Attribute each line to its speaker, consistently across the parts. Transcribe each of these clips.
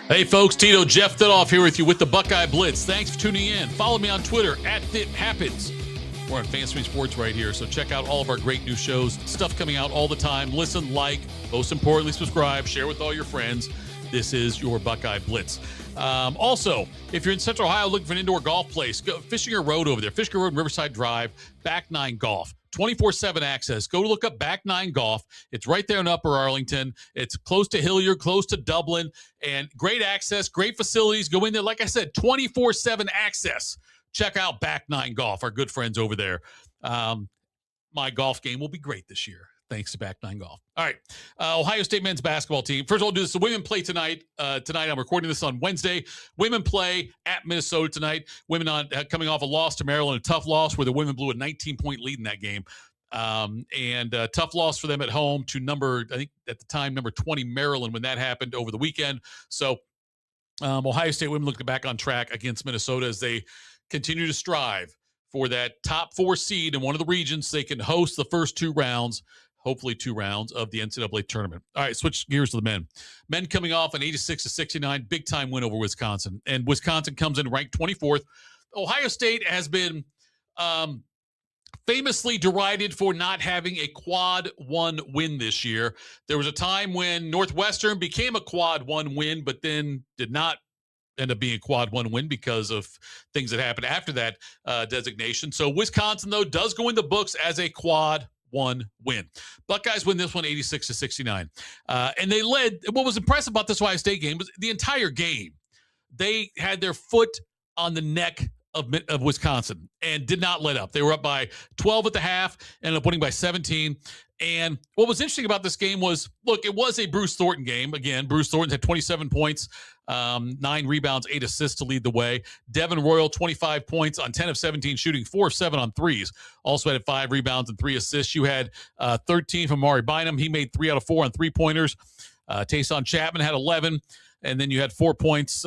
Speaker 1: Hey folks, Tito, Jeff Thitoff here with you with the Buckeye Blitz. Thanks for tuning in. Follow me on Twitter @ThitHappens. We're on Fantasy Sports right here, so check out all of our great new shows. Stuff coming out all the time. Listen, like, most importantly, subscribe, share with all your friends. This is your Buckeye Blitz. Also, if you're in Central Ohio looking for an indoor golf place, go Fishinger Road over there. Fishinger Road, Riverside Drive, Back 9 Golf. 24/7 access. Go look up Back 9 Golf. It's right there in Upper Arlington. It's close to Hilliard, close to Dublin, and great access, great facilities. Go in there. Like I said, 24/7 access. Check out Back 9 Golf, our good friends over there. My golf game will be great this year, thanks to Back 9 Golf. All right, Ohio State men's basketball team. First of all, do this. The women play tonight. I'm recording this on Wednesday. Women play at Minnesota tonight. Women coming off a loss to Maryland, a tough loss where the women blew a 19-point lead in that game. And a tough loss for them at home to number 20 Maryland when that happened over the weekend. So Ohio State women look back on track against Minnesota as they continue to strive for that top 4 seed in one of the regions. They can host the first 2 rounds. Hopefully 2 rounds of the NCAA tournament. All right, switch gears to the men. Men coming off an 86-69 big-time win over Wisconsin. And Wisconsin comes in ranked 24th. Ohio State has been famously derided for not having a quad 1 win this year. There was a time when Northwestern became a quad 1 win, but then did not end up being a quad 1 win because of things that happened after that designation. So Wisconsin, though, does go in the books as a quad 1 win. Buckeyes win this one 86-69. And they led. What was impressive about this Ohio State game was the entire game. They had their foot on the neck of Wisconsin and did not let up. They were up by 12 at the half, ended up winning by 17. And what was interesting about this game was, look, it was a Bruce Thornton game. Again, Bruce Thornton had 27 points, 9 rebounds, 8 assists to lead the way. Devin Royal, 25 points on 10 of 17 shooting, 4 of 7 on threes. Also had 5 rebounds and 3 assists. You had 13 from Mari Bynum. He made 3 out of 4 on 3-pointers. Tayson Chapman had 11. And then you had 4 points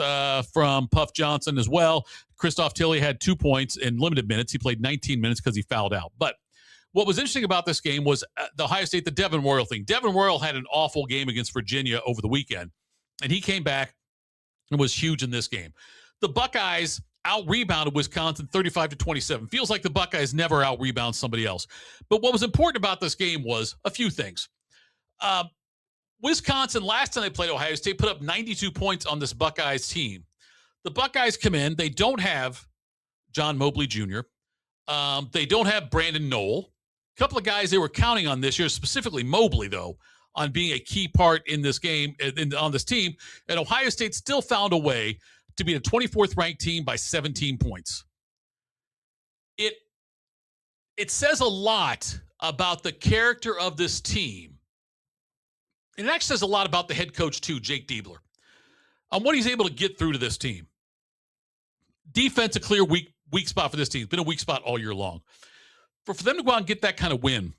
Speaker 1: from Puff Johnson as well. Christoph Tilley had 2 points in limited minutes. He played 19 minutes because he fouled out. But what was interesting about this game was the Ohio State, the Devin Royal thing. Devin Royal had an awful game against Virginia over the weekend, and he came back and was huge in this game. The Buckeyes out-rebounded Wisconsin 35-27. Feels like the Buckeyes never out-rebound somebody else. But what was important about this game was a few things. Wisconsin, last time they played Ohio State, put up 92 points on this Buckeyes team. The Buckeyes come in. They don't have John Mobley Jr. They don't have Brandon Knoll. A couple of guys they were counting on this year, specifically Mobley, though, on being a key part in this game, on this team. And Ohio State still found a way to beat a 24th ranked team by 17 points. It says a lot about the character of this team. And it actually says a lot about the head coach, too, Jake Diebler, on what he's able to get through to this team. Defense, a clear weak spot for this team. It's been a weak spot all year long. For them to go out and get that kind of win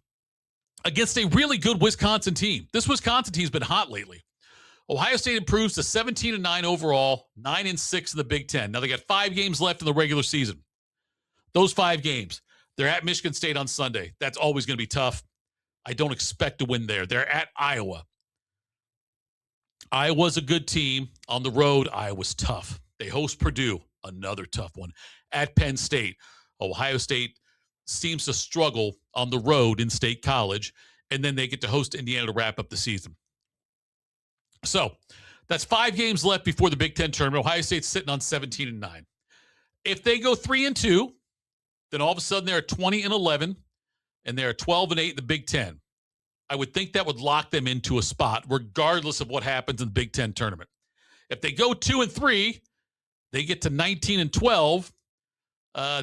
Speaker 1: against a really good Wisconsin team. This Wisconsin team's been hot lately. Ohio State improves to 17-9 overall, 9-6 in the Big Ten. Now they got 5 games left in the regular season. Those 5 games, they're at Michigan State on Sunday. That's always going to be tough. I don't expect to win there. They're at Iowa. Iowa's a good team. On the road, Iowa's tough. They host Purdue, another tough one. At Penn State, Ohio State seems to struggle on the road in State College, and then they get to host Indiana to wrap up the season. So that's 5 games left before the Big Ten tournament. Ohio State's sitting on 17-9. If they go 3-2, then all of a sudden they're 20-11, and they're 12-8 in the Big Ten. I would think that would lock them into a spot, regardless of what happens in the Big Ten tournament. If they go 2-3, they get to 19-12.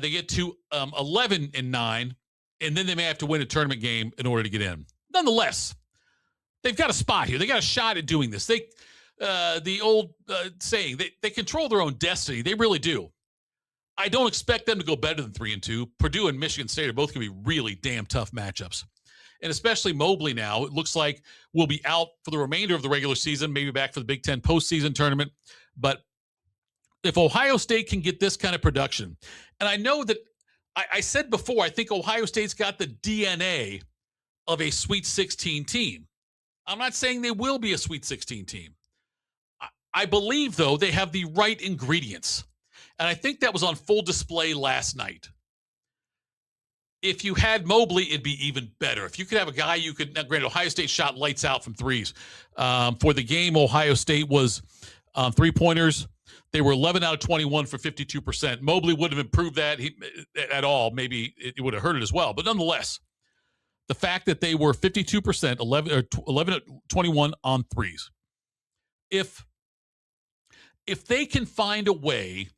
Speaker 1: They get to 11-9, and then they may have to win a tournament game in order to get in. Nonetheless, they've got a spot here. They got a shot at doing this. The old saying, they control their own destiny. They really do. I don't expect them to go better than 3-2. Purdue and Michigan State are both going to be really damn tough matchups. And especially Mobley now, it looks like will be out for the remainder of the regular season, maybe back for the Big Ten postseason tournament. But if Ohio State can get this kind of production, and I know that I said before, I think Ohio State's got the DNA of a Sweet 16 team. I'm not saying they will be a Sweet 16 team. I believe, though, they have the right ingredients. And I think that was on full display last night. If you had Mobley, it'd be even better. If you could have a guy you could, now granted, Ohio State shot lights out from threes. For the game, Ohio State was three-pointers. They were 11 out of 21 for 52%. Mobley wouldn't have improved that at all. Maybe it would have hurt it as well. But nonetheless, the fact that they were 52%, 11 out of 21 on threes. If they can find a way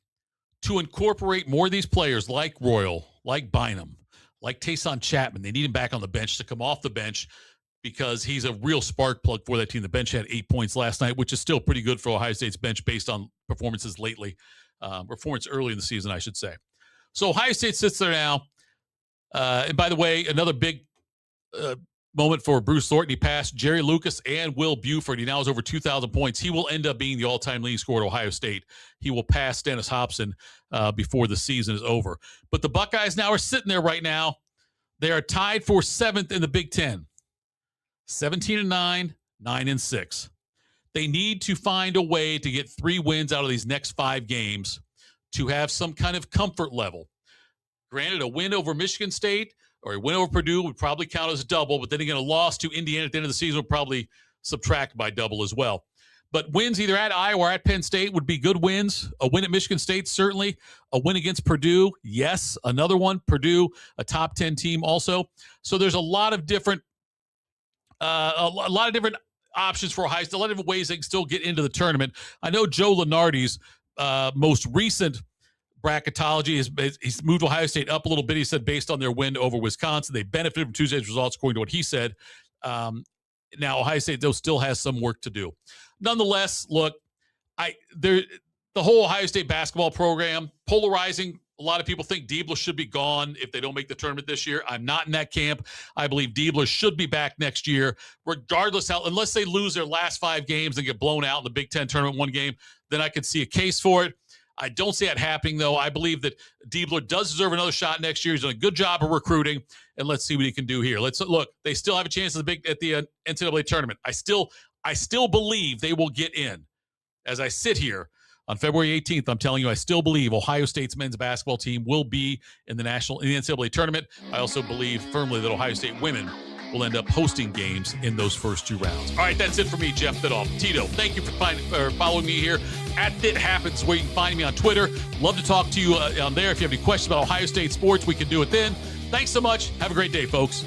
Speaker 1: to incorporate more of these players like Royal, like Bynum, like Tayson Chapman, they need him back on the bench to come off the bench because he's a real spark plug for that team. The bench had 8 points last night, which is still pretty good for Ohio State's bench based on performances lately, performance early in the season, I should say. So Ohio State sits there now. And by the way, another big moment for Bruce Thornton. He passed Jerry Lucas and Will Buford. He now has over 2,000 points. He will end up being the all-time leading scorer at Ohio State. He will pass Dennis Hobson before the season is over. But the Buckeyes now are sitting there right now. They are tied for 7th in the Big Ten. 17-9, 9-6. They need to find a way to get 3 wins out of these next 5 games to have some kind of comfort level. Granted, a win over Michigan State or a win over Purdue would probably count as a double, but then again, a loss to Indiana at the end of the season would probably subtract by double as well. But wins either at Iowa or at Penn State would be good wins. A win at Michigan State, certainly. A win against Purdue, yes. Another one, Purdue, a top 10 team also. So there's a lot of different options for Ohio State, a lot of different ways they can still get into the tournament. I know Joe Lunardi's most recent bracketology he's moved Ohio State up a little bit. He said based on their win over Wisconsin, they benefited from Tuesday's results, according to what he said. Now Ohio State though still has some work to do. Nonetheless, look, the whole Ohio State basketball program polarizing. A lot of people think Diebler should be gone if they don't make the tournament this year. I'm not in that camp. I believe Diebler should be back next year, regardless unless they lose their last 5 games and get blown out in the Big Ten tournament one game, then I could see a case for it. I don't see that happening, though. I believe that Diebler does deserve another shot next year. He's done a good job of recruiting, and let's see what he can do here. Let's look. They still have a chance at the NCAA tournament. I still believe they will get in. As I sit here on February 18th, I'm telling you, I still believe Ohio State's men's basketball team will be in the NCAA tournament. I also believe firmly that Ohio State women will end up hosting games in those first 2 rounds. All right, that's it for me, Jeff Thitoff. Tito, thank you for following me here at It Happens, where you can find me on Twitter. Love to talk to you on there. If you have any questions about Ohio State sports, we can do it then. Thanks so much. Have a great day, folks.